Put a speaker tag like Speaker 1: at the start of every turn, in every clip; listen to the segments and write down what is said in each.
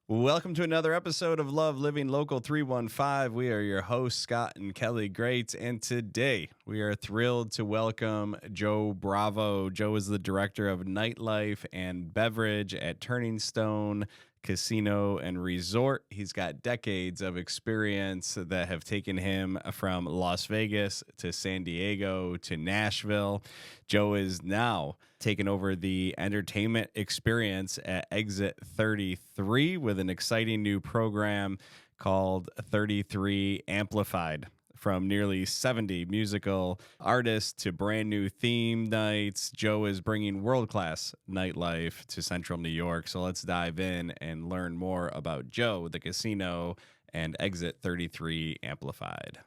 Speaker 1: Welcome to another episode of Love Living Local 315. We are your hosts, Scott and Kelly Greats, and today we are thrilled to welcome Joe Bravo. Joe is the director of Nightlife and Beverage at Turning Stone Casino and Resort. He's got decades of experience that have taken him from Las Vegas to San Diego to Nashville. Joe is now taking over the entertainment experience at Exit 33 with an exciting new program called 33 Amplified. From nearly 70 musical artists to brand new theme nights, Joe is bringing world-class nightlife to Central New York. So let's dive in and learn more about Joe, the casino, and Exit 33 Amplified.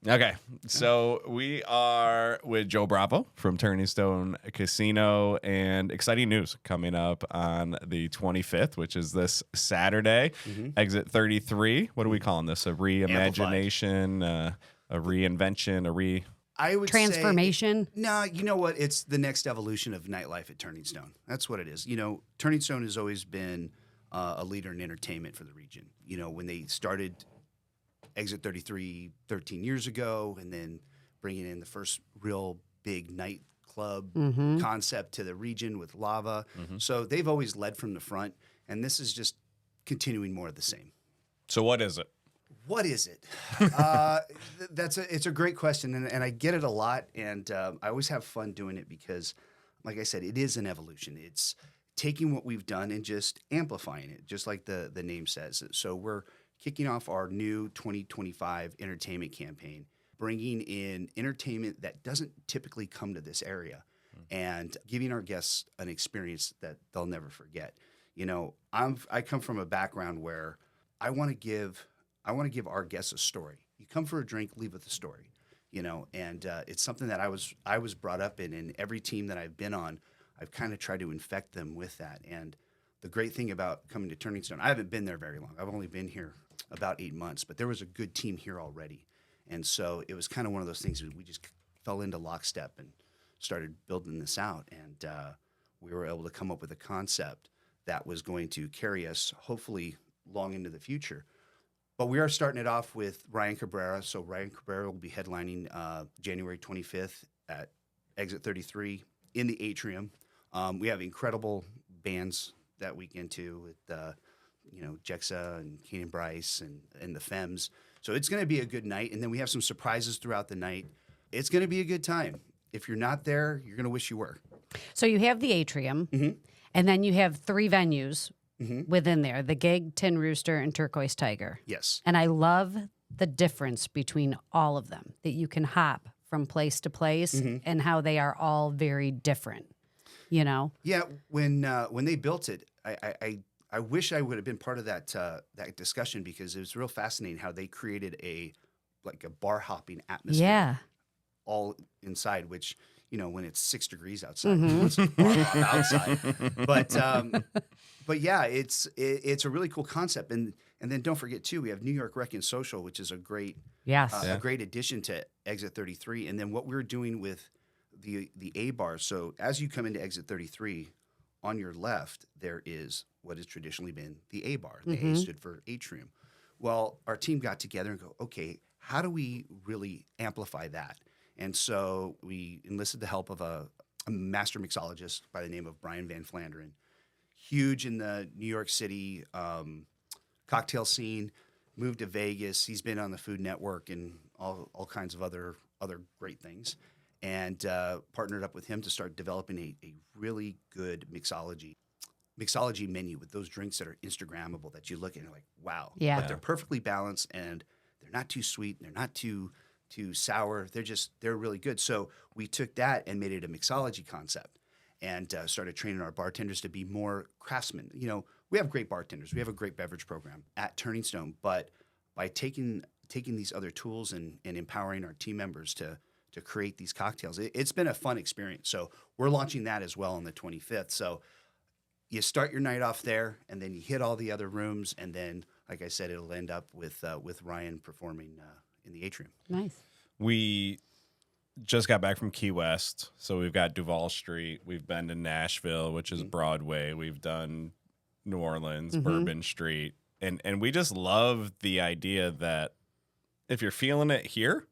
Speaker 1: Okay, so we are with Joe Bravo from Turning Stone Casino, and exciting news coming up on the 25th, which is this Saturday. Exit 33. What are we calling this? A reimagination, a reinvention,
Speaker 2: I would
Speaker 3: transformation?
Speaker 2: No, you know what? It's the next evolution of nightlife at Turning Stone. That's what it is. You know, Turning Stone has always been a leader in entertainment for the region. You know, when they started Exit 33 13 years ago, and then bringing in the first real big nightclub concept to the region with Lava. So they've always led from the front, and this is just continuing more of the same.
Speaker 1: So what is it?
Speaker 2: What is it? It's a great question, and I get it a lot, and I always have fun doing it because, like I said, it is an evolution. It's taking what we've done and just amplifying it, just like the name says. So we're kicking off our new 2025 entertainment campaign, bringing in entertainment that doesn't typically come to this area, and giving our guests an experience that they'll never forget. You know, I come from a background where I want to give our guests a story. You come for a drink, leave with a story, you know, and it's something that I was brought up in, and every team that I've been on, I've kind of tried to infect them with that. And the great thing about coming to Turning Stone, I haven't been there very long. I've only been here about 8 months, but there was a good team here already. And so it was kind of one of those things we just fell into lockstep and started building this out. And we were able to come up with a concept that was going to carry us hopefully long into the future. But we are starting it off with Ryan Cabrera. So Ryan Cabrera will be headlining January 25th at Exit 33 in the Atrium. We have incredible bands that weekend too with Jexa and Keenan Bryce and the Femmes. So it's going to be a good night. And then we have some surprises throughout the night. It's going to be a good time. If you're not there, you're going to wish you were.
Speaker 3: So you have the Atrium, and then you have 3 venues within there, the Gig, Tin Rooster, and Turquoise Tiger.
Speaker 2: Yes.
Speaker 3: And I love the difference between all of them, that you can hop from place to place and how they are all very different, you know?
Speaker 2: Yeah, when they built it, I wish I would have been part of that discussion, because it was real fascinating how they created a bar hopping atmosphere all inside, which, you know, when it's 6 degrees outside, it's a bar hop outside. But yeah, it's a really cool concept. And then don't forget too, we have New York Rec and Social, which is a great a great addition to Exit 33. And then what we're doing with the A bar. So as you come into Exit 33, on your left there is what has traditionally been the A bar. The A stood for Atrium. Well, our team got together and go, okay, how do we really amplify that? And so we enlisted the help of a master mixologist by the name of Brian Van Flanderen, huge in the New York City cocktail scene, moved to Vegas. He's been on the Food Network and all kinds of other great things, and partnered up with him to start developing a really good mixology menu with those drinks that are Instagrammable, that you look at and you're like, wow.
Speaker 3: Yeah.
Speaker 2: But they're perfectly balanced, and they're not too sweet, and they're not too sour. They're really good. So we took that and made it a mixology concept, and started training our bartenders to be more craftsmen. You know, we have great bartenders. We have a great beverage program at Turning Stone, but by taking these other tools and empowering our team members to create these cocktails, it's been a fun experience. So we're launching that as well on the 25th. So you start your night off there, and then you hit all the other rooms, and then, like I said, it'll end up with Ryan performing in the Atrium.
Speaker 3: Nice.
Speaker 1: We just got back from Key West, so we've got Duval Street. We've been to Nashville, which is Broadway. We've done New Orleans, Bourbon Street. And we just love the idea that if you're feeling it here,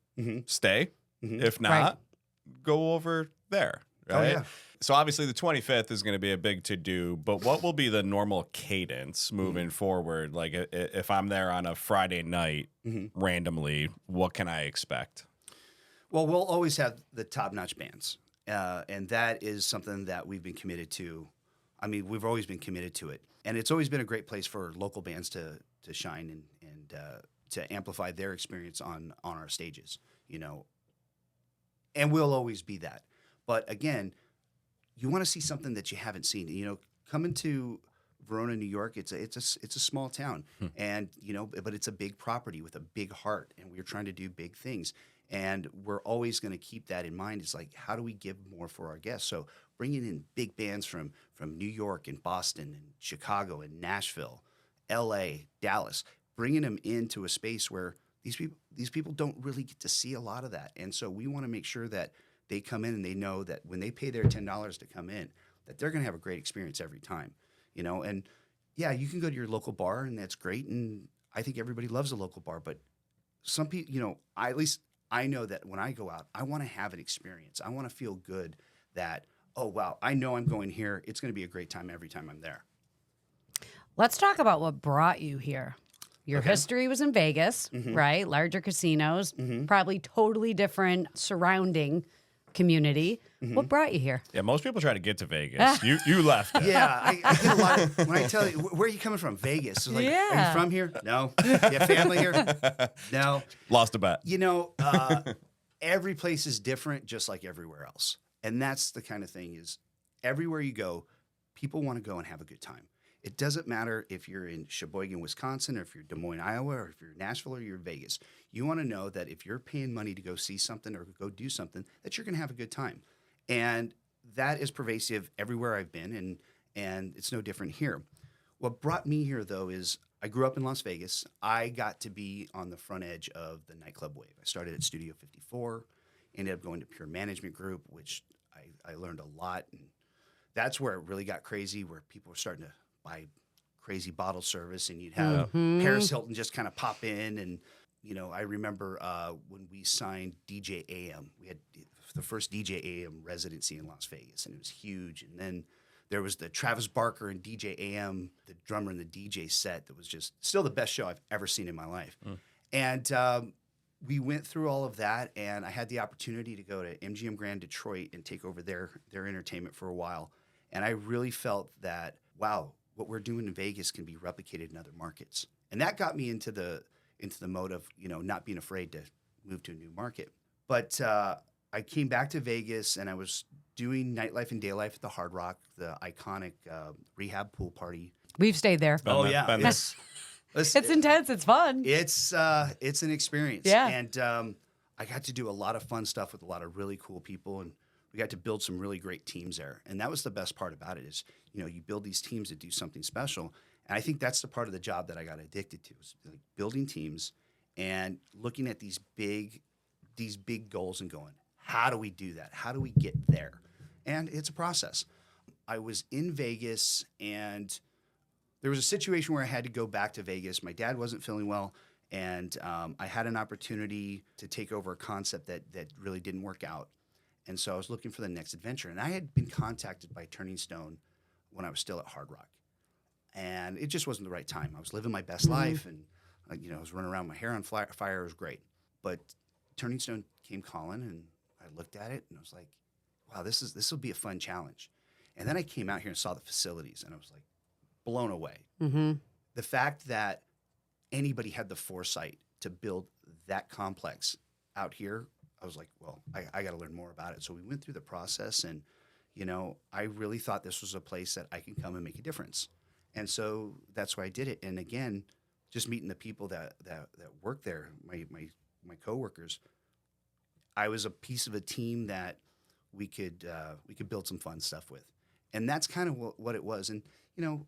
Speaker 1: stay. If not, go over there. Right?
Speaker 2: Oh, yeah.
Speaker 1: So obviously the 25th is going to be a big to-do, but what will be the normal cadence moving forward? Like if I'm there on a Friday night randomly, what can I expect?
Speaker 2: Well, we'll always have the top-notch bands, and that is something that we've been committed to. I mean, we've always been committed to it, and it's always been a great place for local bands to shine and to amplify their experience on our stages, you know. And we'll always be that. But again, you want to see something that you haven't seen. You know, coming to Verona, New York, it's a small town, and you know, but it's a big property with a big heart, and we're trying to do big things. And we're always going to keep that in mind. It's like, how do we give more for our guests? So bringing in big bands from New York and Boston and Chicago and Nashville, L.A., Dallas, bringing them into a space where these people don't really get to see a lot of that. And so we want to make sure that they come in and they know that when they pay their $10 to come in, that they're going to have a great experience every time, you know? And yeah, you can go to your local bar and that's great. And I think everybody loves a local bar, but some people, you know, I know that when I go out, I want to have an experience. I want to feel good that, oh, wow, I know I'm going here. It's going to be a great time every time I'm there.
Speaker 3: Let's talk about what brought you here. Your history was in Vegas, right? Larger casinos, probably totally different surrounding community. What brought you here?
Speaker 1: Yeah, most people try to get to Vegas. You left it.
Speaker 2: Yeah, I get a lot of, when I tell you, where are you coming from? Vegas. Like, are you from here? No. You have family here? No.
Speaker 1: Lost a bet.
Speaker 2: You know, every place is different, just like everywhere else. And that's the kind of thing is everywhere you go, people want to go and have a good time. It doesn't matter if you're in Sheboygan, Wisconsin, or if you're Des Moines, Iowa, or if you're in Nashville or you're in Vegas. You want to know that if you're paying money to go see something or go do something, that you're going to have a good time. And that is pervasive everywhere I've been, and it's no different here. What brought me here, though, is I grew up in Las Vegas. I got to be on the front edge of the nightclub wave. I started at Studio 54, ended up going to Pure Management Group, which I learned a lot. And that's where it really got crazy, where people were starting to buy crazy bottle service, and you'd have Paris Hilton just kind of pop in. And, you know, I remember when we signed DJ AM, we had the first DJ AM residency in Las Vegas, and it was huge. And then there was the Travis Barker and DJ AM, the drummer and the DJ set that was just still the best show I've ever seen in my life. And we went through all of that, and I had the opportunity to go to MGM Grand Detroit and take over their entertainment for a while. And I really felt that, wow, what we're doing in Vegas can be replicated in other markets. And that got me into the mode of, you know, not being afraid to move to a new market. But I came back to Vegas, and I was doing Nightlife and Day Life at the Hard Rock, the iconic rehab pool party.
Speaker 3: We've stayed there.
Speaker 2: Oh, yeah.
Speaker 3: It's intense. It's fun.
Speaker 2: It's an experience.
Speaker 3: Yeah.
Speaker 2: And I got to do a lot of fun stuff with a lot of really cool people, and we got to build some really great teams there. And that was the best part about it is, you know, you build these teams that do something special. And I think that's the part of the job that I got addicted to, is like building teams and looking at these big goals and going, how do we do that? How do we get there? And it's a process. I was in Vegas, and there was a situation where I had to go back to Vegas. My dad wasn't feeling well, and I had an opportunity to take over a concept that really didn't work out. And so I was looking for the next adventure. And I had been contacted by Turning Stone when I was still at Hard Rock. And it just wasn't the right time. I was living my best life, and you know, I was running around, my hair on fire. It was great. But Turning Stone came calling, and I looked at it, and I was like, wow, this will be a fun challenge. And then I came out here and saw the facilities, and I was like blown away. The fact that anybody had the foresight to build that complex out here, I was like, well, I got to learn more about it. So we went through the process, and, you know, I really thought this was a place that I can come and make a difference. And so that's why I did it. And again, just meeting the people that work there, my coworkers, I was a piece of a team that we could build some fun stuff with. And that's kind of what it was. And, you know,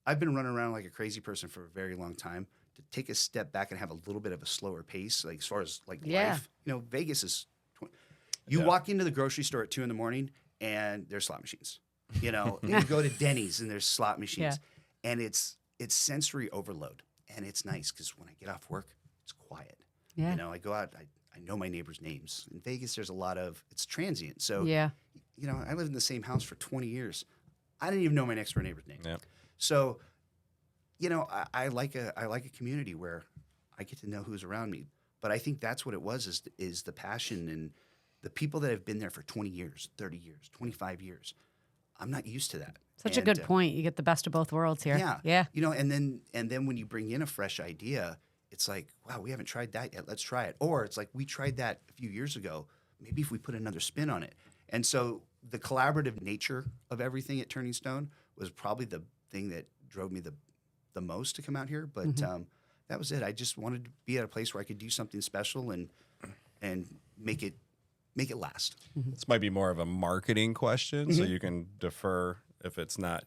Speaker 2: I've been running around like a crazy person for a very long time. To take a step back and have a little bit of a slower pace, like as far as like life, you know, Vegas is, you walk into the grocery store at 2 a.m. and there's slot machines, you know, you go to Denny's and there's slot machines, and it's sensory overload. and it's nice because when I get off work, it's quiet.
Speaker 3: Yeah.
Speaker 2: You know, I go out, I know my neighbors' names. In Vegas, there's a lot of, it's transient. So,
Speaker 3: Yeah.
Speaker 2: you know, I lived in the same house for 20 years. I didn't even know my next door neighbor's name.
Speaker 1: Yeah.
Speaker 2: So, you know, I like a community where I get to know who's around me. But I think that's what it was, is the passion and the people that have been there for 20 years, 30 years, 25 years. I'm not used to that.
Speaker 3: Such a good point. You get the best of both worlds here.
Speaker 2: Yeah.
Speaker 3: Yeah.
Speaker 2: You know, and then when you bring in a fresh idea, it's like, wow, we haven't tried that yet. Let's try it. Or it's like, we tried that a few years ago. Maybe if we put another spin on it. And so the collaborative nature of everything at Turning Stone was probably the thing that drove me the most to come out here. But that was it. I just wanted to be at a place where I could do something special and make it last.
Speaker 1: This might be more of a marketing question, so you can defer if it's not,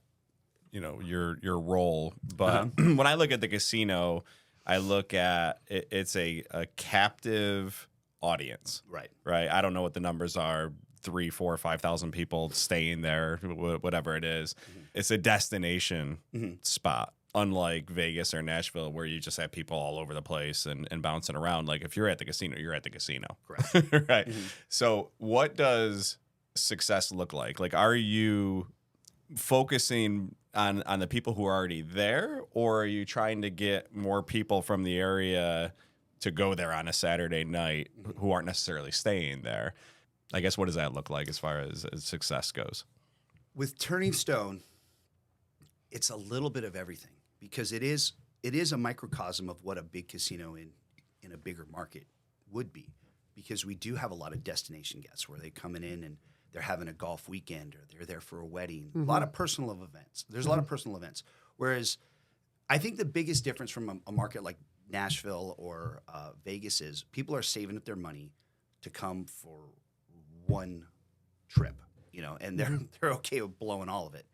Speaker 1: you know, your role. But when I look at the casino, I look at it's a captive audience. Right. I don't know what the numbers are. 3, 4, 5,000 people staying there, whatever it is. It's a destination spot, unlike Vegas or Nashville, where you just have people all over the place and bouncing around. Like, if you're at the casino, you're at the casino.
Speaker 2: Correct.
Speaker 1: Right. So what does success look like? Like, are you focusing on the people who are already there, or are you trying to get more people from the area to go there on a Saturday night who aren't necessarily staying there? I guess, what does that look like as far as success goes?
Speaker 2: With Turning Stone, it's a little bit of everything, because it is a microcosm of what a big casino in a bigger market would be, because we do have a lot of destination guests where they coming in and they're having a golf weekend, or they're there for a wedding. A lot of personal events. There's a lot of personal events. Whereas I think the biggest difference from a market like Nashville or Vegas is people are saving up their money to come for one trip, you know, and they're okay with blowing all of it.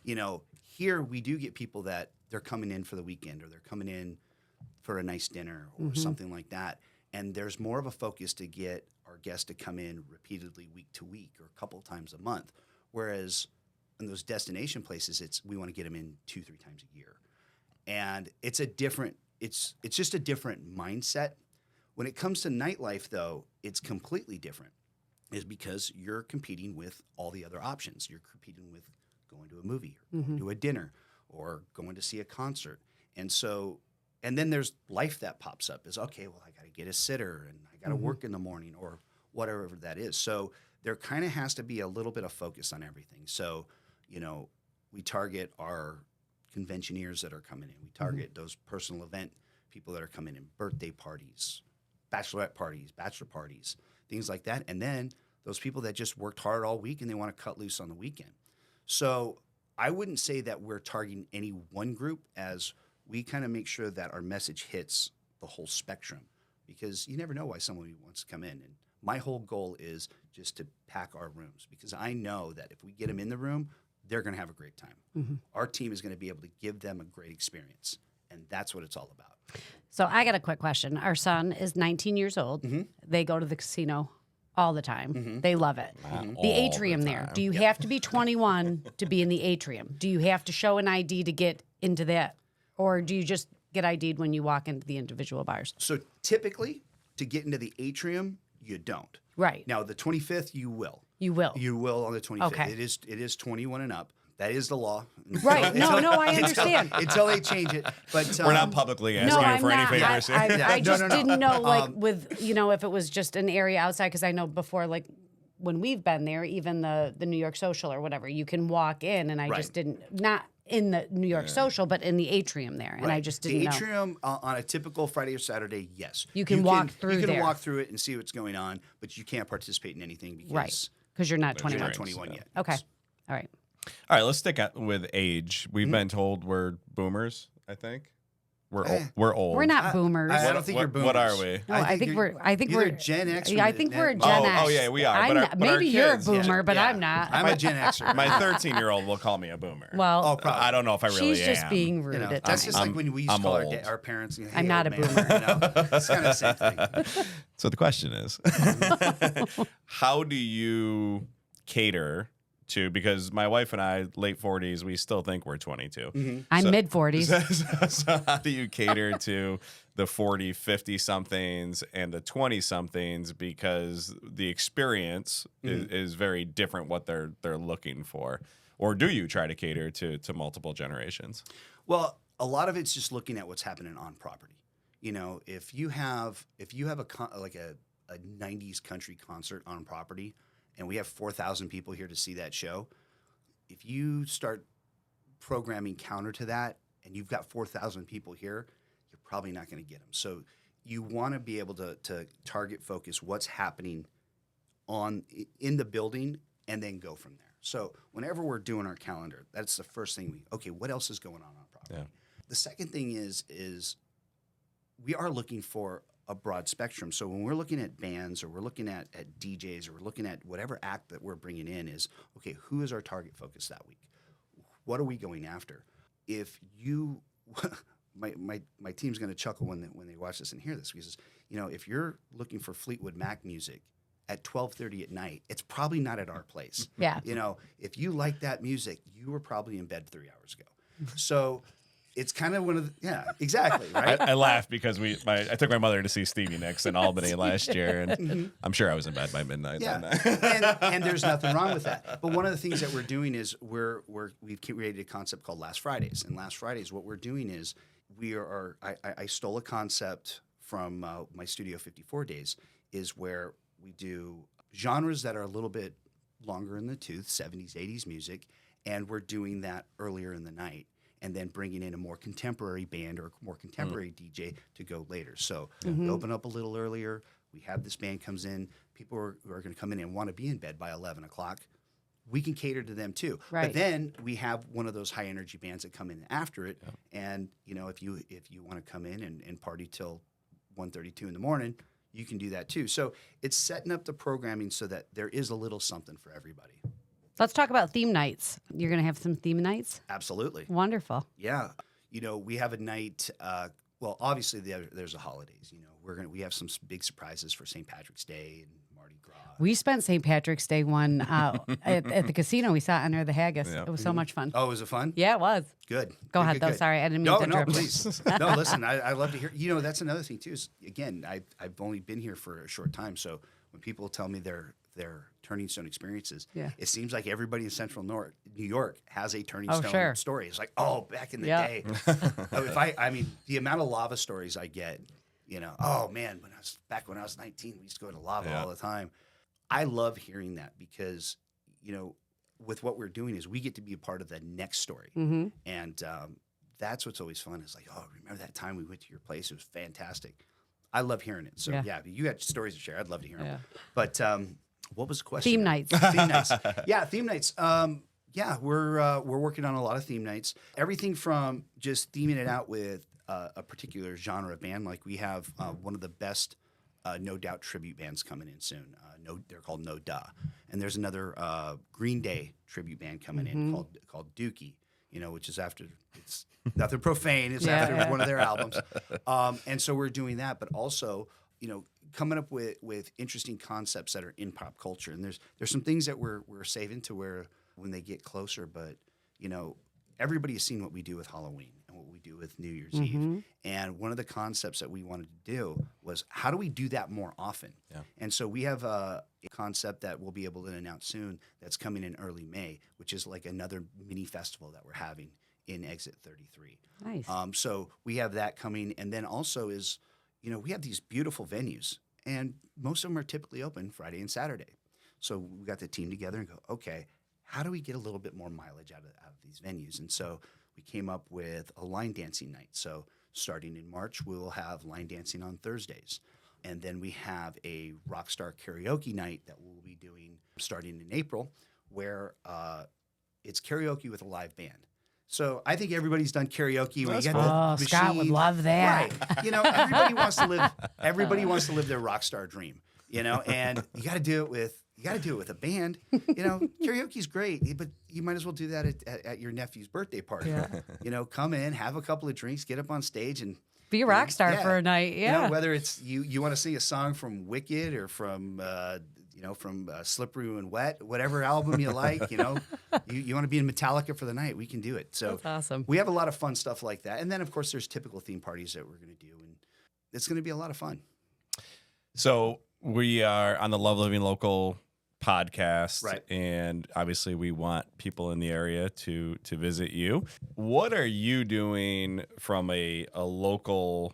Speaker 2: You know, here we do get people that they're coming in for the weekend, or they're coming in for a nice dinner or something like that. And there's more of a focus to get our guests to come in repeatedly week to week or a couple of times a month. Whereas in those destination places, we want to get them in 2-3 times a year. And it's just a different mindset. When it comes to nightlife, though, it's completely different. Is because you're competing with all the other options. You're competing with going to a movie, or going to a dinner, or going to see a concert. And so, and then there's life that pops up is, okay, well, I got to get a sitter, and I got to work in the morning, or whatever that is. So there kind of has to be a little bit of focus on everything. So, you know, we target our conventioneers that are coming in. We target those personal event people that are coming in, birthday parties, bachelorette parties, bachelor parties, things like that. And then those people that just worked hard all week and they want to cut loose on the weekend. So I wouldn't say that we're targeting any one group, as we kind of make sure that our message hits the whole spectrum, because you never know why someone wants to come in. And my whole goal is just to pack our rooms, because I know that if we get them in the room, they're going to have a great time. Our team is going to be able to give them a great experience. And that's what it's all about.
Speaker 3: So I got a quick question. Our son is 19 years old. They go to the casino all the time. They love it. The Atrium there. Do you have to be 21 to be in the Atrium? Do you have to show an ID to get into that? Or do you just get ID'd when you walk into the individual bars?
Speaker 2: So typically, to get into the Atrium, you don't.
Speaker 3: Right.
Speaker 2: Now, the 25th, you will.
Speaker 3: You will.
Speaker 2: You will on the 25th.
Speaker 3: Okay.
Speaker 2: It is 21 and up. That is the law.
Speaker 3: Right. No, I understand.
Speaker 2: Until they change it. But
Speaker 1: We're not publicly asking
Speaker 3: No,
Speaker 1: you
Speaker 3: I'm
Speaker 1: for
Speaker 3: not.
Speaker 1: any favors.
Speaker 3: I just
Speaker 2: No.
Speaker 3: didn't know, like, with, you know, if it was just an area outside, because I know before, like, when we've been there, even the New York Social or whatever, you can walk in, and I just didn't, not in the New York Social, but in the Atrium there, and I just didn't know.
Speaker 2: The Atrium, on a typical Friday or Saturday, yes.
Speaker 3: You can walk through
Speaker 2: You can
Speaker 3: there.
Speaker 2: walk through it and see what's going on, but you can't participate in anything because
Speaker 3: Because you're not
Speaker 2: you're
Speaker 3: 21.
Speaker 2: not 21 yet.
Speaker 3: Okay. All right.
Speaker 1: All right, let's stick with age. We've been told we're boomers, I think. We're old.
Speaker 3: We're not boomers.
Speaker 2: I don't think you're boomers.
Speaker 1: What are we?
Speaker 3: No, I think we're
Speaker 2: either Gen X.
Speaker 3: Yeah, I think we're a Gen X.
Speaker 1: Oh, yeah, we are.
Speaker 3: I'm
Speaker 1: But
Speaker 3: not,
Speaker 1: our
Speaker 3: maybe you're a
Speaker 1: kids,
Speaker 3: boomer, but
Speaker 2: yeah.
Speaker 3: I'm not.
Speaker 2: I'm a Gen Xer.
Speaker 1: My 13-year-old will call me a boomer.
Speaker 3: Well,
Speaker 2: probably.
Speaker 1: I don't know if I really
Speaker 3: she's just
Speaker 1: am.
Speaker 3: being rude
Speaker 2: You know,
Speaker 3: at
Speaker 2: that's
Speaker 3: times.
Speaker 2: just like when we used to
Speaker 1: I'm
Speaker 2: call
Speaker 1: old.
Speaker 2: our parents. Hey,
Speaker 3: I'm not a
Speaker 2: old man.
Speaker 3: boomer.
Speaker 2: You know, it's kind of the same thing.
Speaker 1: So the question is, how do you cater to, because my wife and I, late 40s, we still think we're 22.
Speaker 3: I'm mid 40s.
Speaker 1: So how do you cater to the 40, 50 somethings and the 20 somethings, because the experience is very different what they're looking for? Or do you try to cater to multiple generations?
Speaker 2: Well, a lot of it's just looking at what's happening on property. You know, if you have a 90s country concert on property, and we have 4,000 people here to see that show, if you start programming counter to that and you've got 4,000 people here, you're probably not going to get them. So you want to be able to target focus what's happening in the building and then go from there. So whenever we're doing our calendar, that's the first thing what else is going on property? Yeah. The second thing is we are looking for a broad spectrum. So when we're looking at bands, or we're looking at DJs, or we're looking at whatever act that we're bringing in, is, okay, who is our target focus that week? What are we going after? If you, my team's going to chuckle when they watch this and hear this, because, you know, if you're looking for Fleetwood Mac music at 12:30 at night, it's probably not at our place.
Speaker 3: Yeah.
Speaker 2: You know, if you like that music, you were probably in bed 3 hours ago. So it's kind of one of the, yeah, exactly, right?
Speaker 1: I laugh because I took my mother to see Stevie Nicks in Albany last year, and I'm sure I was in bed by midnight.
Speaker 2: Yeah, and there's nothing wrong with that. But one of the things that we're doing is we've created a concept called Last Fridays. And Last Fridays, what we're doing is I stole a concept from my Studio 54 days, is where we do genres that are a little bit longer in the tooth, 70s, 80s music, and we're doing that earlier in the night, and then bringing in a more contemporary band or more contemporary DJ to go later. So we open up a little earlier. We have this band comes in. People are going to come in and want to be in bed by 11 o'clock. We can cater to them too.
Speaker 3: Right.
Speaker 2: But then we have one of those high energy bands that come in after it. Yeah. And you know, if you want to come in and party till 1:32 in the morning, you can do that too. So it's setting up the programming so that there is a little something for everybody.
Speaker 3: Let's talk about theme nights. You're going to have some theme nights?
Speaker 2: Absolutely.
Speaker 3: Wonderful.
Speaker 2: Yeah. You know, we have a night, well, obviously there's the holidays. You know, we have some big surprises for St. Patrick's Day and Mardi Gras.
Speaker 3: We spent St. Patrick's Day one at the casino. We sat under the haggis. Yeah. It was so much fun.
Speaker 2: Oh, was it fun?
Speaker 3: Yeah, it was.
Speaker 2: Good.
Speaker 3: Go ahead, though. Sorry, I didn't mean to interrupt.
Speaker 2: No, please. No, listen, I love to hear. You know, that's another thing, too, is, again, I've only been here for a short time, so when people tell me their Turning Stone experiences, it seems like everybody in Central New York has a Turning Stone story. It's like, back in the day. I mean, the amount of lava stories I get, you know, oh, man, when I was 19, we used to go to lava all the time. I love hearing that because, you know, with what we're doing is we get to be a part of the next story. Mm-hmm. And that's what's always fun. Is like, remember that time we went to your place? It was fantastic. I love hearing it. So, you got stories to share. I'd love to hear them. But what was the question?
Speaker 3: Theme nights.
Speaker 2: Theme nights. Yeah, theme nights. We're working on a lot of theme nights. Everything from just theming it out with a particular genre of band. Like we have one of the best No Doubt tribute bands coming in soon. They're called No Duh. And there's another Green Day tribute band coming in called Dookie, you know, which is after, it's nothing profane. It's after one of their albums. And so we're doing that, but also, you know, coming up with interesting concepts that are in pop culture. And there's some things that we're saving to where when they get closer, but, you know, everybody has seen what we do with Halloween and what we do with New Year's Eve. And one of the concepts that we wanted to do was, how do we do that more often? Yeah. And so we have a concept that we'll be able to announce soon that's coming in early May, which is like another mini festival that we're having in Exit 33.
Speaker 3: Nice.
Speaker 2: So we have that coming. And then also is, you know, we have these beautiful venues, and most of them are typically open Friday and Saturday. So we got the team together and go, okay, how do we get a little bit more mileage out of these venues? And so we came up with a line dancing night. So starting in March, we will have line dancing on Thursdays. And then we have a Rockstar karaoke night that we'll be doing starting in April, where it's karaoke with a live band. So I think everybody's done karaoke. When you got the
Speaker 3: Scott would love that.
Speaker 2: Right. You know, everybody wants to live their rock star dream, you know, and you got to do it with a band. You know, karaoke's great, but you might as well do that at your nephew's birthday party. Yeah. You know, come in, have a couple of drinks, get up on stage and
Speaker 3: be a rock star for a night. Yeah.
Speaker 2: You know, whether it's you want to sing a song from Wicked or from from Slippery When Wet, whatever album you like, you want to be in Metallica for the night, we can do it. So
Speaker 3: That's awesome.
Speaker 2: we have a lot of fun stuff like that. And then, of course, there's typical theme parties that we're going to do, and it's going to be a lot of fun.
Speaker 1: So we are on the Love Living Local podcast,
Speaker 2: right?
Speaker 1: And obviously we want people in the area to visit you. What are you doing from a local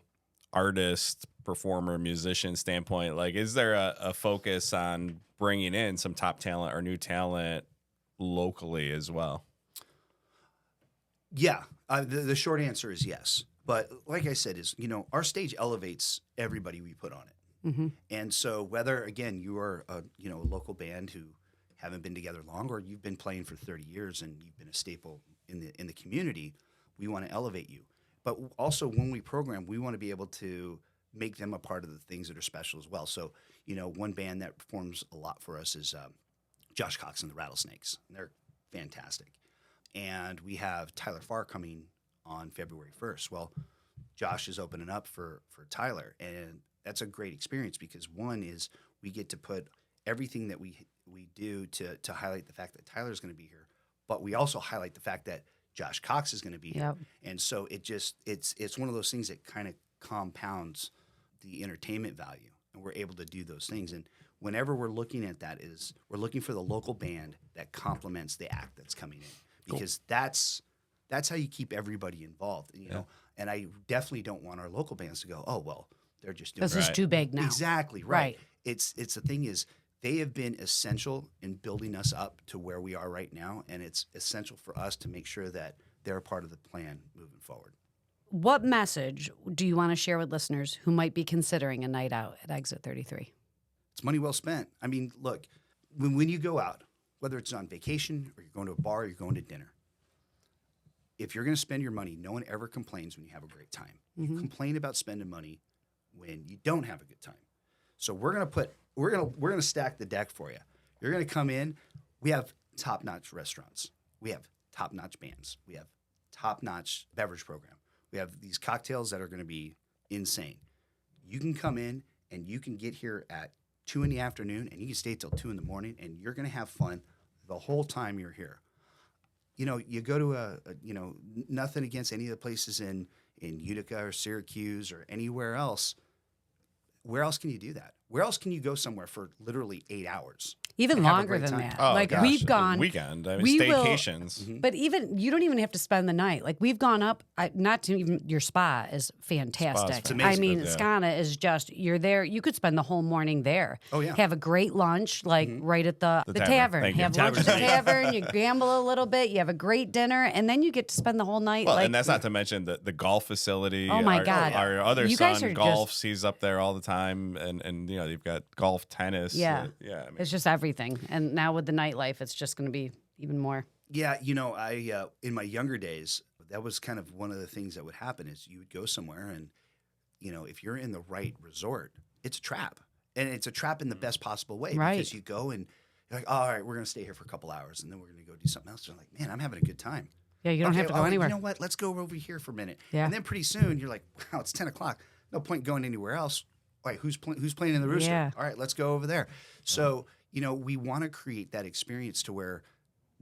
Speaker 1: artist, performer, musician standpoint? Like, is there a focus on bringing in some top talent or new talent locally as well?
Speaker 2: Yeah, the short answer is yes. But like I said, our stage elevates everybody we put on it.
Speaker 3: Mm-hmm.
Speaker 2: And so whether, again, you are a local band who haven't been together long, or you've been playing for 30 years and you've been a staple in the community, we want to elevate you. But also when we program, we want to be able to make them a part of the things that are special as well. So, one band that performs a lot for us is Josh Cox and the Rattlesnakes. And they're fantastic. And we have Tyler Farr coming on February 1st. Well, Josh is opening up for Tyler, and that's a great experience because one is we get to put everything that we do to highlight the fact that Tyler's going to be here, but we also highlight the fact that Josh Cox is going to be here. And so it's one of those things that kind of compounds the entertainment value, and we're able to do those things. And whenever we're looking at that, we're looking for the local band that complements the act that's coming in, because that's how you keep everybody involved. And I definitely don't want our local bands to go, oh well, they're just doing
Speaker 3: this is too big now.
Speaker 2: Exactly right. It's the thing is, they have been essential in building us up to where we are right now, and it's essential for us to make sure that they're a part of the plan moving forward.
Speaker 3: What message do you want to share with listeners who might be considering a night out at Exit 33?
Speaker 2: It's money well spent. I mean, look, when you go out, whether it's on vacation or you're going to a bar or you're going to dinner, if you're going to spend your money, no one ever complains when you have a great time. Mm-hmm. You complain about spending money when you don't have a good time. So we're gonna stack the deck for you. You're gonna come in. We have top-notch restaurants. We have top-notch bands. We have top-notch beverage program. We have these cocktails that are gonna be insane. You can come in and you can get here at 2 p.m, and you can stay till 2 a.m, and you're gonna have fun the whole time you're here. You go to nothing against any of the places in Utica or Syracuse or anywhere else. Where else can you do that? Where else can you go somewhere for literally 8 hours?
Speaker 3: Even longer than that.
Speaker 1: Oh,
Speaker 3: like
Speaker 1: gosh,
Speaker 3: we've gone
Speaker 1: weekend. I mean, staycations.
Speaker 2: Mm-hmm.
Speaker 3: But even you don't even have to spend the night. Like we've gone up. Not to even your spa is fantastic.
Speaker 2: It's amazing.
Speaker 3: I mean,
Speaker 1: Yeah.
Speaker 3: Skana is just you're there. You could spend the whole morning there.
Speaker 2: Oh yeah.
Speaker 3: Have a great lunch, like right at the tavern.
Speaker 1: Thank you.
Speaker 3: Have lunch at the tavern. You gamble a little bit. You have a great dinner, and then you get to spend the whole night.
Speaker 1: Well,
Speaker 3: like,
Speaker 1: and that's not to mention the golf facility.
Speaker 3: Oh my God.
Speaker 1: Our other
Speaker 3: You guys
Speaker 1: son
Speaker 3: are
Speaker 1: golfs. He's up there all the time, and you've got golf, tennis.
Speaker 3: Yeah.
Speaker 1: Yeah. I mean,
Speaker 3: it's just everything. And now with the nightlife, it's just going to be even more.
Speaker 2: Yeah, I in my younger days, that was kind of one of the things that would happen is you would go somewhere and, if you're in the right resort, it's a trap. And it's a trap in the best possible way.
Speaker 3: Right.
Speaker 2: Because you go and you're like, all right, we're going to stay here for a couple hours and then we're going to go do something else. And I'm like, man, I'm having a good time.
Speaker 3: Yeah, you don't have to go anywhere.
Speaker 2: You know what? Let's go over here for a minute.
Speaker 3: Yeah.
Speaker 2: And then pretty soon you're like, wow, it's 10 o'clock. No point going anywhere else. All right, who's playing in the Rooster?
Speaker 3: Yeah.
Speaker 2: All right, let's go over there. So, we want to create that experience to where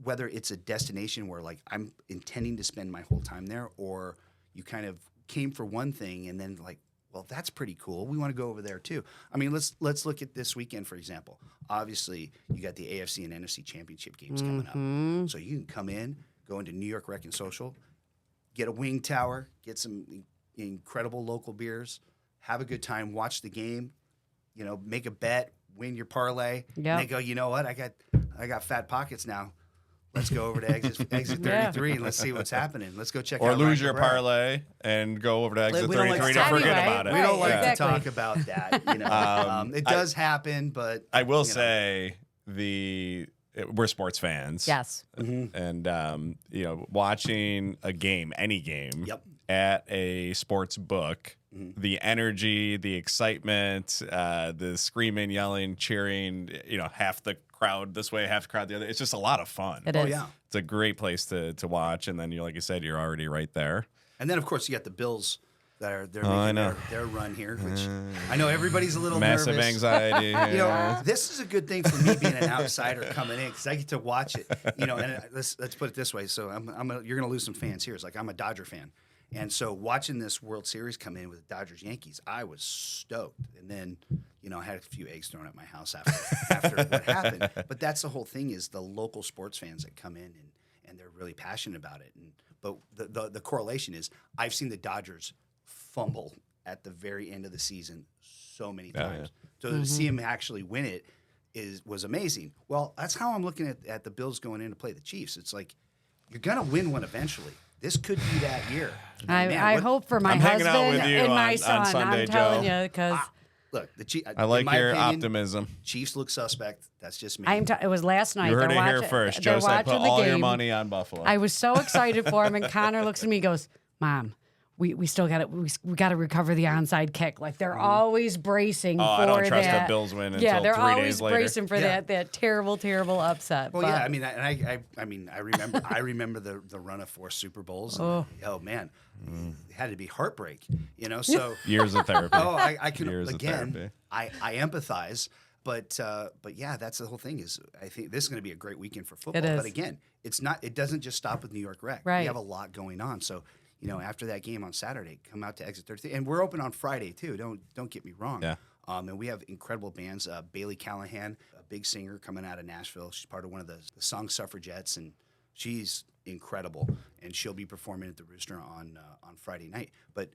Speaker 2: whether it's a destination where like I'm intending to spend my whole time there, or you kind of came for one thing and then like, well, that's pretty cool. We want to go over there too. I mean, let's look at this weekend, for example. Obviously, you got the AFC and NFC championship games coming up. So you can come in, go into New York Rec and Social, get a wing tower, get some incredible local beers, have a good time, watch the game, make a bet, win your parlay.
Speaker 3: Yep.
Speaker 2: And they go, you know what? I got fat pockets now. Let's go over to exit 33 and let's see what's happening. Let's go check out.
Speaker 1: or lose
Speaker 2: Ryan
Speaker 1: your
Speaker 2: Cabrera.
Speaker 1: parlay and go over to exit
Speaker 2: We don't like
Speaker 1: 33
Speaker 2: to
Speaker 1: to
Speaker 2: talk
Speaker 1: forget
Speaker 3: about it.
Speaker 1: about it.
Speaker 2: We don't like
Speaker 3: Exactly.
Speaker 2: to talk about that. It does happen, but
Speaker 1: I will say we're sports fans.
Speaker 3: Yes.
Speaker 1: And watching a game, any game,
Speaker 2: Yep.
Speaker 1: at a sports book, the energy, the excitement, the screaming, yelling, cheering, half the crowd this way, half the crowd the other. It's just a lot of fun.
Speaker 3: It is.
Speaker 2: Oh yeah.
Speaker 1: It's a great place to watch. And then like you said, you're already right there.
Speaker 2: And then of course you got the Bills they're
Speaker 1: I
Speaker 2: making
Speaker 1: know.
Speaker 2: their run here, which I know everybody's a little
Speaker 1: Massive
Speaker 2: nervous.
Speaker 1: anxiety.
Speaker 2: You know, this is a good thing for me being an outsider coming in because I get to watch it. You know, and let's put it this way. So you're going to lose some fans here. It's like I'm a Dodger fan, and so watching this World Series come in with Dodgers Yankees, I was stoked. And then, you know, I had a few eggs thrown at my house after what happened. But that's the whole thing is the local sports fans that come in and they're really passionate about it. But the correlation is I've seen the Dodgers fumble at the very end of the season so many times. So to see him actually win it was amazing. Well, that's how I'm looking at the Bills going in to play the Chiefs. It's like you're gonna win one eventually. This could be that year.
Speaker 3: I hope for my
Speaker 1: I'm hanging out
Speaker 3: husband
Speaker 1: with you
Speaker 3: and my
Speaker 1: on
Speaker 3: son.
Speaker 1: Sunday,
Speaker 3: I'm telling
Speaker 1: Joe.
Speaker 3: you because
Speaker 2: Look, the Chiefs.
Speaker 1: I like your optimism.
Speaker 2: Chiefs look suspect. That's just me.
Speaker 3: it was last night.
Speaker 1: You heard
Speaker 3: They're
Speaker 1: it here
Speaker 3: watching-
Speaker 1: first.
Speaker 3: they're
Speaker 1: Joe said put
Speaker 3: watching the
Speaker 1: all your
Speaker 3: game.
Speaker 1: money on Buffalo.
Speaker 3: I was so excited for him, and Connor looks at me and goes, "Mom, we still got we got to recover the onside kick. Like they're always bracing for
Speaker 1: I don't trust
Speaker 3: that.
Speaker 1: the Bills win
Speaker 3: Yeah,
Speaker 1: until
Speaker 3: they're
Speaker 1: 3
Speaker 3: always
Speaker 1: days later.
Speaker 3: bracing for that terrible upset.
Speaker 2: Well,
Speaker 3: But
Speaker 2: yeah, I mean, I remember the run of 4 Super Bowls. And, oh man, it had to be heartbreak, you know. So
Speaker 1: Years of therapy.
Speaker 2: I can
Speaker 1: Years of
Speaker 2: again.
Speaker 1: therapy.
Speaker 2: I empathize, but yeah, that's the whole thing. Is I think this is going to be a great weekend for football.
Speaker 3: It is.
Speaker 2: But again, it's not. It doesn't just stop with New York Rec.
Speaker 3: Right.
Speaker 2: We have a lot going on. So you know, after that game on Saturday, come out to Exit 33, and we're open on Friday too. Don't get me wrong.
Speaker 1: Yeah.
Speaker 2: And we have incredible bands. Bailey Callahan, a big singer coming out of Nashville. She's part of one of the Song Suffragettes, and she's incredible. And she'll be performing at the Rooster on Friday night. But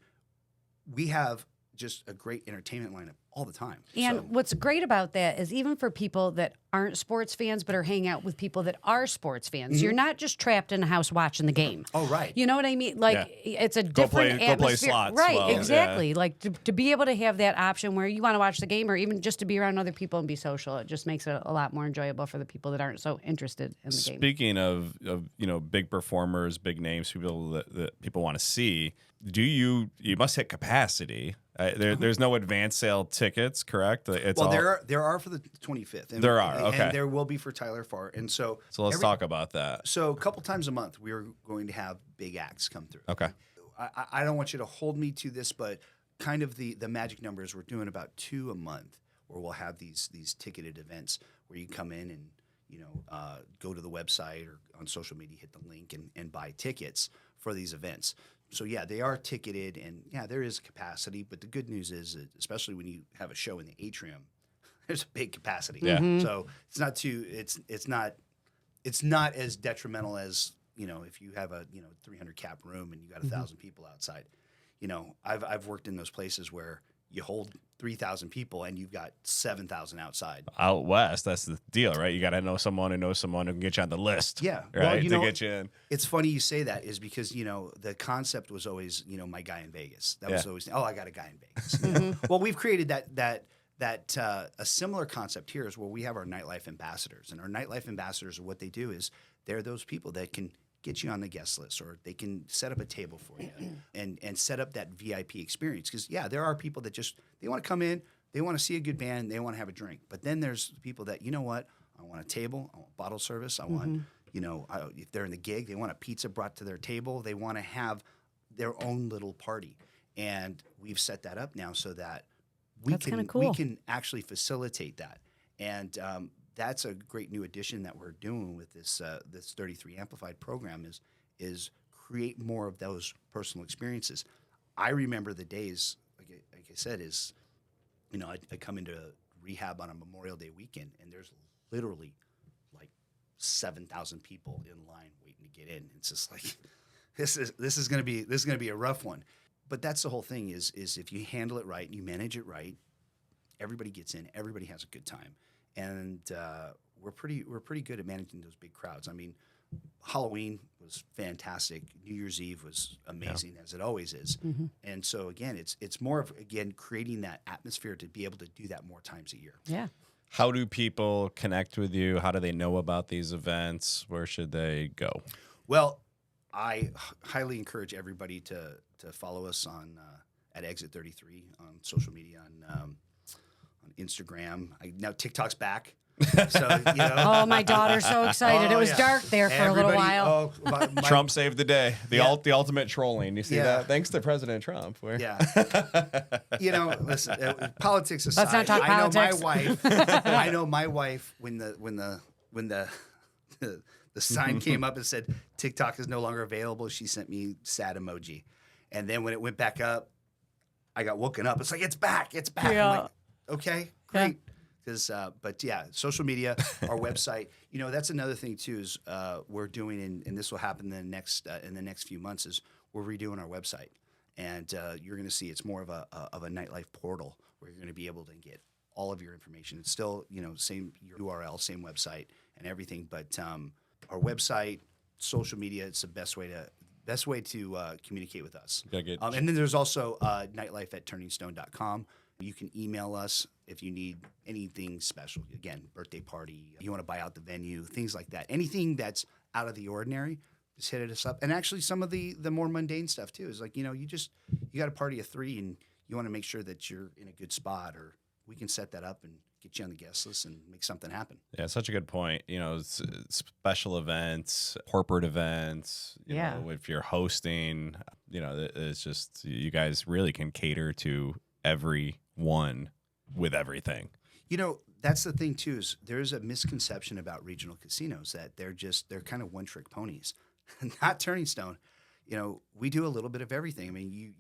Speaker 2: we have just a great entertainment lineup all the time.
Speaker 3: And
Speaker 2: So-
Speaker 3: what's great about that is even for people that aren't sports fans but are hanging out with people that are sports fans, you're not just trapped in a house watching the game.
Speaker 2: Oh, right.
Speaker 3: You know what I mean? Like it's a different
Speaker 1: go play
Speaker 3: atmosphere.
Speaker 1: slots
Speaker 3: Right,
Speaker 1: well,
Speaker 3: exactly. Like to be able to have that option where you want to watch the game or even just to be around other people and be social, it just makes it a lot more enjoyable for the people that aren't so interested in the game.
Speaker 1: Speaking of you know, big performers, big names, people that people want to see, you must hit capacity. There's no advance sale tickets, correct? It's
Speaker 2: well,
Speaker 1: all,
Speaker 2: there are for the 25th. And,
Speaker 1: There are, okay.
Speaker 2: And there will be for Tyler Farr. And so
Speaker 1: let's talk about that.
Speaker 2: So a couple times a month, we are going to have big acts come through.
Speaker 1: Okay.
Speaker 2: I don't want you to hold me to this, but kind of the magic numbers, we're doing about 2 a month where we'll have these ticketed events where you come in and, you know, go to the website or on social media, hit the link and buy tickets for these events. So, yeah, they are ticketed, and, yeah, there is capacity. But the good news is, that especially when you have a show in the Atrium, there's a big capacity.
Speaker 1: Yeah.
Speaker 2: So it's not too it's not as detrimental as, you know, if you have a 300 cap room and you got 1,000 people outside. You know, I've worked in those places where you hold 3,000 people and you've got 7,000 outside.
Speaker 1: Out west, that's the deal, right? You got to know someone who knows someone who can get you on the list.
Speaker 2: Yeah.
Speaker 1: Right.
Speaker 2: Well, you
Speaker 1: to
Speaker 2: know,
Speaker 1: get you in.
Speaker 2: It's funny you say that is because, you know, the concept was always, you know, my guy in Vegas. That was always, I got a guy in Vegas. You know? Well, we've created that a similar concept here is where we have our Nightlife ambassadors. And our Nightlife ambassadors, what they do is they're those people that can get you on the guest list, or they can set up a table for you and set up that VIP experience. Because, yeah, there are people that they want to come in, they want to see a good band, they want to have a drink. But then there's people that, you know what, I want a table, I want bottle service, I want, you know, if they're in the gig, they want a pizza brought to their table, they want to have their own little party. And we've set that up now so that we can actually facilitate that. And that's a great new addition that we're doing with this 33 Amplified program is create more of those personal experiences. I remember the days, like I said, is, you know, I come into rehab on a Memorial Day weekend, and there's literally like 7,000 people in line waiting to get in. It's just like this is going to be a rough one. But that's the whole thing is if you handle it right and you manage it right, everybody gets in, everybody has a good time. And we're pretty good at managing those big crowds. I mean, Halloween was fantastic. New Year's Eve was amazing, as it always is. And so again, it's more of creating that atmosphere to be able to do that more times a year.
Speaker 3: Yeah.
Speaker 1: How do people connect with you? How do they know about these events? Where should they go?
Speaker 2: Well, I highly encourage everybody to follow us on at Exit 33 on social media on Instagram. Now TikTok's back. So, you know.
Speaker 3: Oh, my daughter's so excited.
Speaker 2: Oh,
Speaker 3: it was
Speaker 2: yeah.
Speaker 3: dark there for a little while.
Speaker 1: Trump saved the day. The
Speaker 2: Yeah.
Speaker 1: the ultimate trolling. You see
Speaker 2: Yeah.
Speaker 1: that? Thanks to President Trump.
Speaker 2: Yeah. You know, listen, politics aside,
Speaker 3: Let's not talk politics.
Speaker 2: I know my wife when the sign came up and said TikTok is no longer available, she sent me sad emoji. And then when it went back up, I got woken up. It's like, it's back.
Speaker 3: Yeah.
Speaker 2: I'm like, okay, great. But yeah, social media, our website, you know, that's another thing too, is we're doing, and this will happen in the next few months, is we're redoing our website. And you're going to see it's more of a nightlife portal where you're going to be able to get all of your information. It's still, you know, same URL, same website and everything. But our website, social media, it's the best way to communicate with us. And then there's also nightlife@turningstone.com. You can email us if you need anything special. Again, birthday party, you want to buy out the venue, things like that. Anything that's out of the ordinary, just hit us up. And actually some of the more mundane stuff too is like, you know, you got a party of 3 and you want to make sure that you're in a good spot, or we can set that up and get you on the guest list and make something happen.
Speaker 1: Yeah, such a good point. You know, special events, corporate events, you know, if you're hosting, you know, it's just, you guys really can cater to everyone with everything.
Speaker 2: You know, that's the thing too, is there's a misconception about regional casinos that they're kind of one-trick ponies. Not Turning Stone. You know, we do a little bit of everything. I mean, you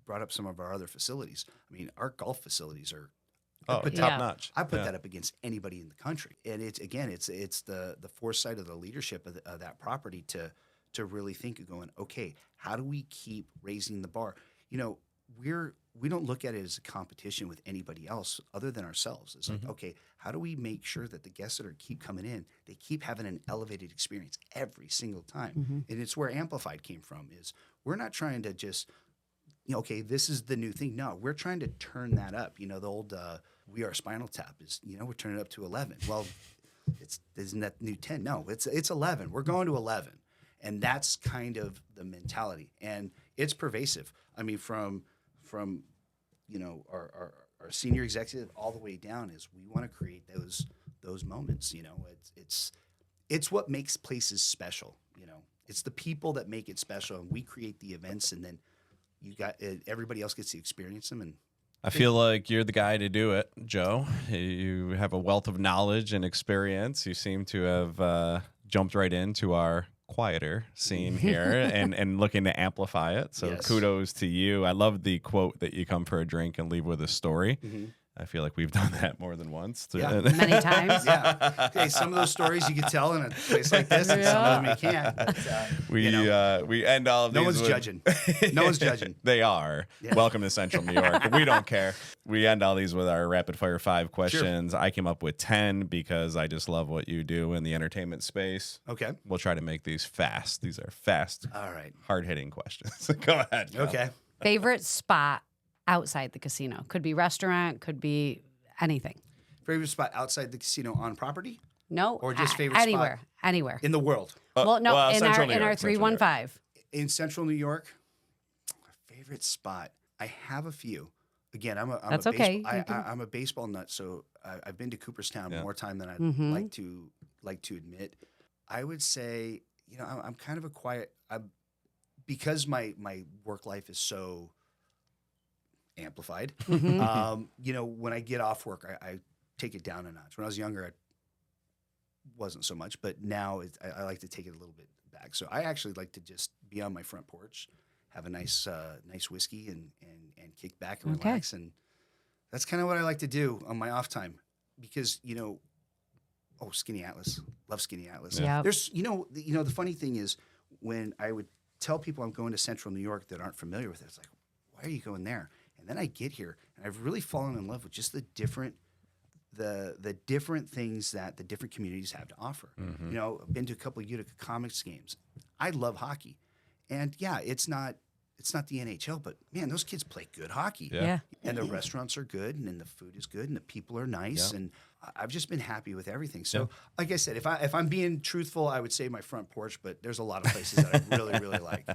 Speaker 2: brought up some of our other facilities. I mean, our golf facilities are
Speaker 1: top notch.
Speaker 2: I put that up against anybody in the country. And it's the foresight of the leadership of that property to really think of going, okay, how do we keep raising the bar? You know, we don't look at it as a competition with anybody else other than ourselves. It's like, okay, how do we make sure that the guests that keep coming in, they keep having an elevated experience every single time? And it's where Amplified came from, is we're not trying to just, you know, okay, this is the new thing. No, we're trying to turn that up. You know, the old We Are Spinal Tap is, you know, we're turning it up to 11. Well, isn't that new 10? No, it's 11. We're going to 11. And that's kind of the mentality. And it's pervasive. I mean, from you know, our senior executive all the way down, is we want to create those moments. You know, it's what makes places special. You know, it's the people that make it special, and we create the events, and then everybody else gets to experience them. And
Speaker 1: I feel like you're the guy to do it, Joe. You have a wealth of knowledge and experience. You seem to have jumped right into our quieter scene here and looking to amplify it. So kudos to you. I love the quote that you come for a drink and leave with a story. I feel like we've done that more than once.
Speaker 3: Many times.
Speaker 2: Yeah. Hey, some of those stories you can tell in a place like this, and some of them you can't. But,
Speaker 1: we end all of these.
Speaker 2: No one's judging. No one's judging.
Speaker 1: They are. Yeah. Welcome to Central New York. We don't care. We end all these with our rapid fire 5 questions. Sure. I came up with 10 because I just love what you do in the entertainment space.
Speaker 2: Okay.
Speaker 1: We'll try to make these fast. These are fast.
Speaker 2: All right.
Speaker 1: Hard-hitting questions. Go ahead, Joe.
Speaker 2: Okay.
Speaker 3: Favorite spot outside the casino? Could be restaurant, could be anything.
Speaker 2: Favorite spot outside the casino on property?
Speaker 3: No.
Speaker 2: Or just favorite
Speaker 3: anywhere,
Speaker 2: spot?
Speaker 3: Anywhere.
Speaker 2: In the world?
Speaker 3: Well, no, in
Speaker 1: Central New
Speaker 3: our
Speaker 1: York,
Speaker 3: 315.
Speaker 2: In Central New York, favorite spot? I have a few. Again, I'm a baseball nut, so I've been to Cooperstown more time than I'd like to admit. I would say, you know, I'm kind of a quiet. Because my work life is so amplified. You know, when I get off work, I take it down a notch. When I was younger, I wasn't so much, but now I like to take it a little bit back. So I actually like to just be on my front porch, have a nice whiskey, and kick back and relax. And that's kind of what I like to do on my off time, because, you know, Skinny Atlas, love Skinny Atlas.
Speaker 3: Yeah.
Speaker 2: There's, you know, the funny thing is, when I would tell people I'm going to Central New York that aren't familiar with it, it's like, why are you going there? And then I get here, and I've really fallen in love with just the different things that the different communities have to offer. You know, I've been to a couple of Utica Comics games. I love hockey, and yeah, it's not the NHL, but man, those kids play good hockey.
Speaker 3: Yeah.
Speaker 2: And the restaurants are good, and then the food is good, and the people are nice, and I've just been happy with everything. So, like I said, if I'm being truthful, I would say my front porch, but there's a lot of places that I really, really like.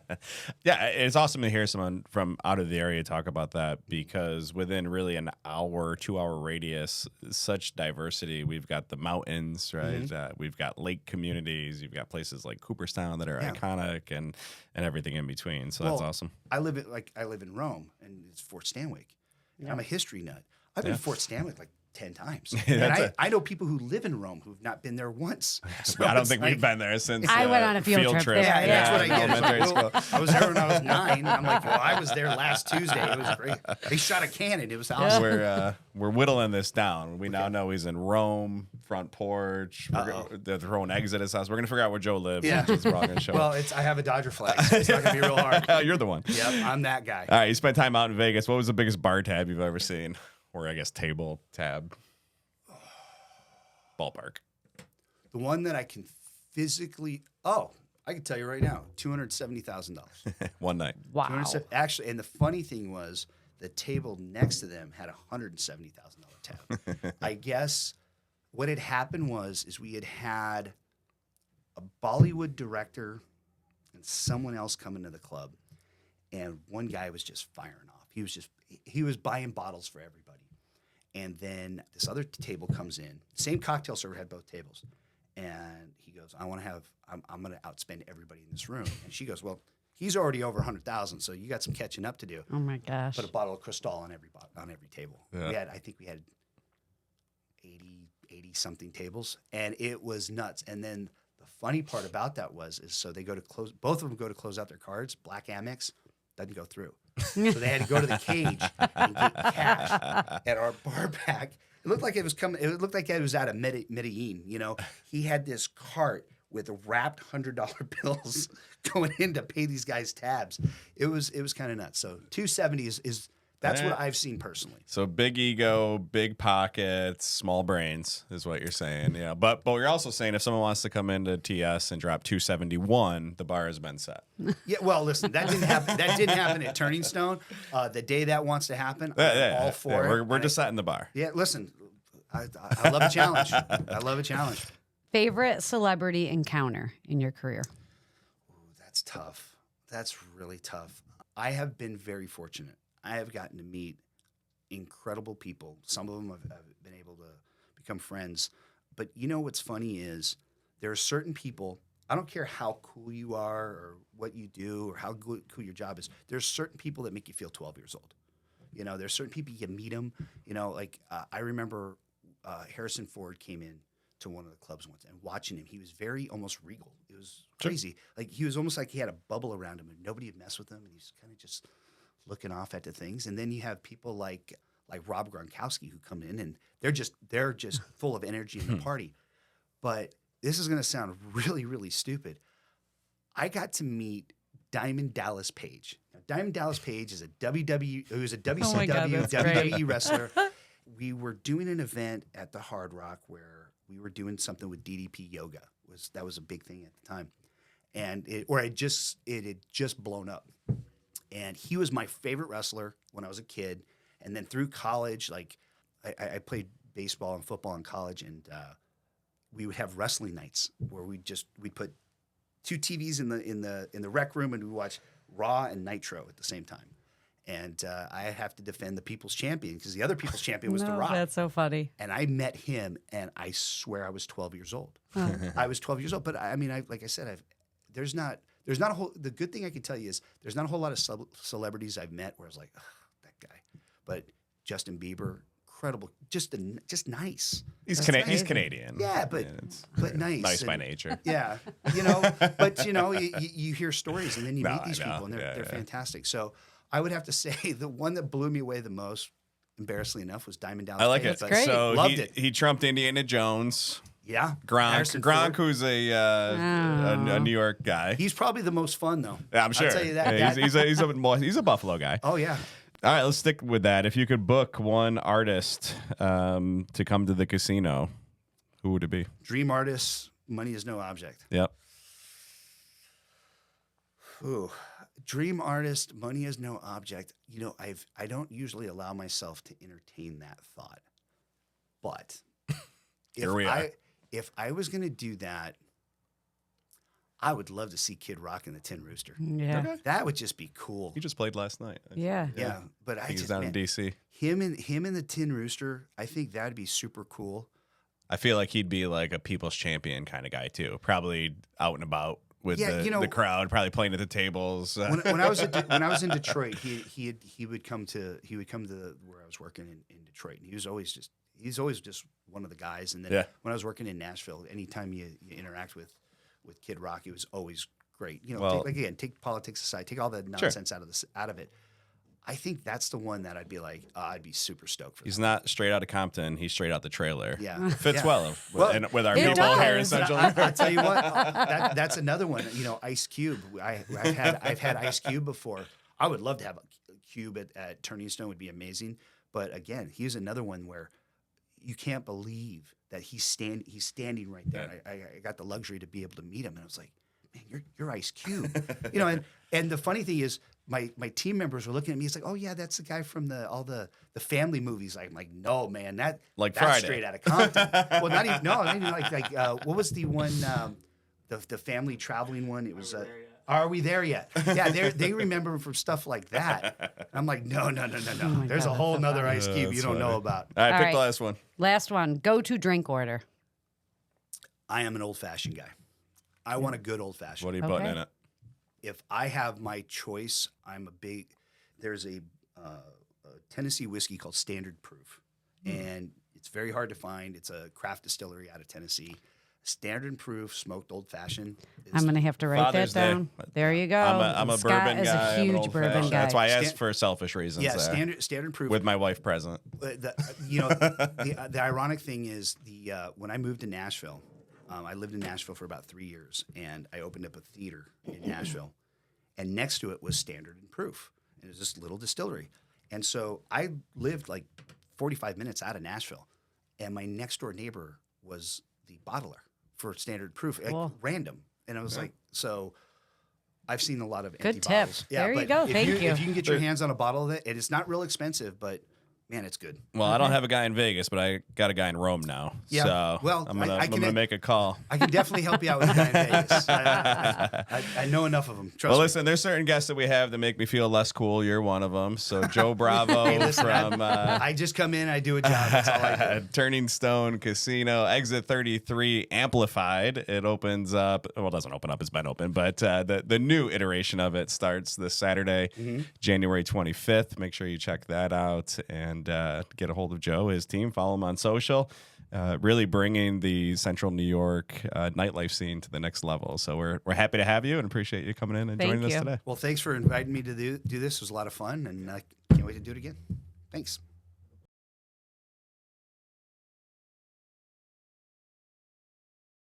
Speaker 1: Yeah, it's awesome to hear someone from out of the area talk about that, because within really an hour, 2 hour radius, such diversity. We've got the mountains, right? We've got lake communities. You've got places like Cooperstown that are iconic, and everything in between. So that's awesome.
Speaker 2: I live in Rome, and it's Fort Stanwick. And I'm a history nut. I've been to Fort Stanwick like 10 times. And I know people who live in Rome who've not been there once. So
Speaker 1: I don't think we've been there since
Speaker 3: I went on a field trip there.
Speaker 2: Yeah, that's what I get.
Speaker 1: Elementary
Speaker 2: Well,
Speaker 1: school.
Speaker 2: I was there when I was 9. I'm like, well, I was there last Tuesday. It was great. They shot a cannon. It was awesome.
Speaker 1: We're whittling this down. We now know he's in Rome, front porch. They're throwing eggs at his house. We're gonna figure out where Joe lives.
Speaker 2: Yeah.
Speaker 1: Which is we're all gonna show.
Speaker 2: Well, I have a Dodger flag, so it's not gonna be real hard.
Speaker 1: You're the one.
Speaker 2: Yep, I'm that guy.
Speaker 1: All right, you spent time out in Vegas. What was the biggest bar tab you've ever seen? Or I guess table tab. Ballpark.
Speaker 2: The one that I can physically, I can tell you right now, $270,000.
Speaker 1: One night.
Speaker 3: Wow.
Speaker 2: Actually, and the funny thing was, the table next to them had a $170,000 tab. I guess what had happened is we had a Bollywood director and someone else come into the club, and one guy was just firing off. He was buying bottles for everybody. And then this other table comes in. Same cocktail server had both tables. And he goes, I'm going to outspend everybody in this room. And she goes, well, he's already over 100,000, so you got some catching up to do.
Speaker 3: Oh my gosh.
Speaker 2: Put a bottle of Cristal on every table.
Speaker 1: Yeah.
Speaker 2: I think we had 80 something tables, and it was nuts. And then the funny part about that is so they go to close, both of them go to close out their cards. Black Amex doesn't go through. So they had to go to the cage and get cash at our bar back. It looked like it was coming. It looked like it was out of Medellin. You know, he had this cart with wrapped $100 bills going in to pay these guys tabs. It was kind of nuts. So 270 is that's what I've seen personally.
Speaker 1: So big ego, big pockets, small brains is what you're saying. Yeah, but you're also saying if someone wants to come into TS and drop 271, the bar has been set.
Speaker 2: Yeah, well, listen, that didn't happen. That didn't happen at Turning Stone. The day that wants to happen, I'm all for it.
Speaker 1: We're just setting the bar.
Speaker 2: Yeah, listen, I love a challenge. I love a challenge.
Speaker 3: Favorite celebrity encounter in your career?
Speaker 2: Ooh, that's tough. That's really tough. I have been very fortunate. I have gotten to meet incredible people. Some of them have been able to become friends. But you know what's funny is there are certain people, I don't care how cool you are or what you do or how cool your job is, there's certain people that make you feel 12 years old. You know, there's certain people, you meet them, you know, like I remember Harrison Ford came in to one of the clubs once, and watching him, he was very almost regal. It was crazy. Like he was almost like he had a bubble around him and nobody would mess with him, and he's kind of just looking off at the things. And then you have people like Rob Gronkowski who come in and they're just full of energy in the party. But this is going to sound really, really stupid. I got to meet Diamond Dallas Page. Now, Diamond Dallas Page is a WCW, WWE wrestler. We were doing an event at the Hard Rock where we were doing something with DDP Yoga. That was a big thing at the time. And it had just blown up. And he was my favorite wrestler when I was a kid. And then through college, like I played baseball and football in college, and we would have wrestling nights where we'd put two TVs in the rec room, and we'd watch Raw and Nitro at the same time. And I have to defend the People's Champion because the other People's Champion was The Rock.
Speaker 3: That's so funny.
Speaker 2: And I met him, and I swear I was 12 years old. I was 12 years old, but I mean, like I said, there's not a whole. The good thing I can tell you is there's not a whole lot of celebrities I've met where I was like, oh, that guy. But Justin Bieber, incredible, just nice.
Speaker 1: He's Canadian.
Speaker 2: Yeah, but nice.
Speaker 1: Nice by nature.
Speaker 2: Yeah, but you hear stories and then you meet these people and they're fantastic. So I would have to say the one that blew me away the most, embarrassingly enough, was Diamond Dallas.
Speaker 1: I like
Speaker 2: Page.
Speaker 1: it.
Speaker 3: That's great.
Speaker 1: So
Speaker 2: Loved it.
Speaker 1: He trumped Indiana Jones.
Speaker 2: Yeah,
Speaker 1: Gronk, who's a New York guy.
Speaker 2: He's probably the most fun though.
Speaker 1: Yeah, I'm sure.
Speaker 2: I'll tell you that.
Speaker 1: Yeah, he's a Buffalo guy.
Speaker 2: Oh yeah.
Speaker 1: All right, let's stick with that. If you could book one artist to come to the casino, who would it be?
Speaker 2: Dream artist, money is no object.
Speaker 1: Yep.
Speaker 2: Ooh, dream artist, money is no object. I don't usually allow myself to entertain that thought, but
Speaker 1: Here we are.
Speaker 2: If I was going to do that, I would love to see Kid Rock in the Tin Rooster.
Speaker 3: Yeah.
Speaker 1: Okay.
Speaker 2: That would just be cool.
Speaker 1: He just played last night.
Speaker 3: Yeah.
Speaker 2: Yeah, but I
Speaker 1: He's
Speaker 2: just
Speaker 1: down in DC.
Speaker 2: him and the Tin Rooster. I think that'd be super cool.
Speaker 1: I feel like he'd be like a people's champion kind of guy too. Probably out and about with the crowd, probably playing at the tables.
Speaker 2: When I was in Detroit, he would come to where I was working in Detroit, and he's always just one of the guys. And then when I was working in Nashville, anytime you interact with Kid Rock, it was always great. You know, take politics aside, take all the nonsense out of it. I think that's the one that I'd be like, I'd be super stoked for.
Speaker 1: He's not straight out of Compton. He's straight out the trailer.
Speaker 2: Yeah.
Speaker 1: Fits well with our people
Speaker 3: does.
Speaker 1: here, essentially.
Speaker 2: I'll tell you what, that's another one. You know, Ice Cube. I've had Ice Cube before. I would love to have a Cube at Turning Stone. Would be amazing. But again, he's another one where you can't believe that he's standing right there. Yeah. I got the luxury to be able to meet him, and I was like, man, you're Ice Cube. You know, and the funny thing is, my team members were looking at me. He's like, oh yeah, that's the guy from all the family movies. I'm like, no man, that's
Speaker 1: Friday.
Speaker 2: Straight out of Compton. Well, not even like what was the one the family traveling one? It was Are We There Yet? Yeah, they remember him from stuff like that. And I'm like, no.
Speaker 3: Oh
Speaker 2: There's a whole nother Ice Cube you don't know about.
Speaker 1: All right,
Speaker 3: All
Speaker 1: pick
Speaker 3: right.
Speaker 1: the last one.
Speaker 3: Last one. Go to drink order.
Speaker 2: I am an old fashioned guy. I want a good old fashioned.
Speaker 1: What are you putting in it?
Speaker 2: If I have my choice, there's a Tennessee whiskey called Standard Proof, and it's very hard to find. It's a craft distillery out of Tennessee. Standard Proof smoked old fashioned.
Speaker 3: I'm going to have to write
Speaker 1: Father's
Speaker 3: that down.
Speaker 1: Day.
Speaker 3: There you go.
Speaker 1: I'm a
Speaker 3: Scott
Speaker 1: bourbon
Speaker 3: is
Speaker 1: guy.
Speaker 3: a
Speaker 1: I'm an
Speaker 3: huge
Speaker 1: old
Speaker 3: bourbon
Speaker 1: fashioned.
Speaker 3: guy.
Speaker 1: That's why I asked for selfish reasons.
Speaker 2: Yeah,
Speaker 1: there.
Speaker 2: Standard Proof
Speaker 1: With my wife present.
Speaker 2: The ironic thing is when I moved to Nashville, I lived in Nashville for about 3 years, and I opened up a theater in Nashville, and next to it was Standard and Proof, and it was this little distillery, and so I lived like 45 minutes out of Nashville, and my next door neighbor was the bottler for Standard Proof, random, and I was like, so. I've seen a lot of empty
Speaker 3: Good tip.
Speaker 2: bottles. Yeah,
Speaker 3: there you go. Thank you.
Speaker 2: If you can get your hands on a bottle of it, and it's not real expensive, but man, it's good.
Speaker 1: Well, I don't have a guy in Vegas, but I got a guy in Rome now.
Speaker 2: Yeah.
Speaker 1: So
Speaker 2: Well,
Speaker 1: I'm gonna make a call.
Speaker 2: I can definitely help you out with a guy in Vegas. I know enough of them. Trust
Speaker 1: Well,
Speaker 2: me.
Speaker 1: listen, there's certain guests that we have that make me feel less cool. You're one of them. So Joe Bravo
Speaker 2: Hey, listen,
Speaker 1: from
Speaker 2: I just come in, I do a job. That's all I do.
Speaker 1: Turning Stone Casino, Exit 33 Amplified. It opens up. Well, it doesn't open up. It's been open, but the new iteration of it starts this Saturday, January 25th. Make sure you check that out and get a hold of Joe, his team. Follow him on social. Really bringing the Central New York nightlife scene to the next level. So we're happy to have you and appreciate you coming in and joining us today.
Speaker 2: Well, thanks for inviting me to do this. It was a lot of fun, and I can't wait to do it again. Thanks.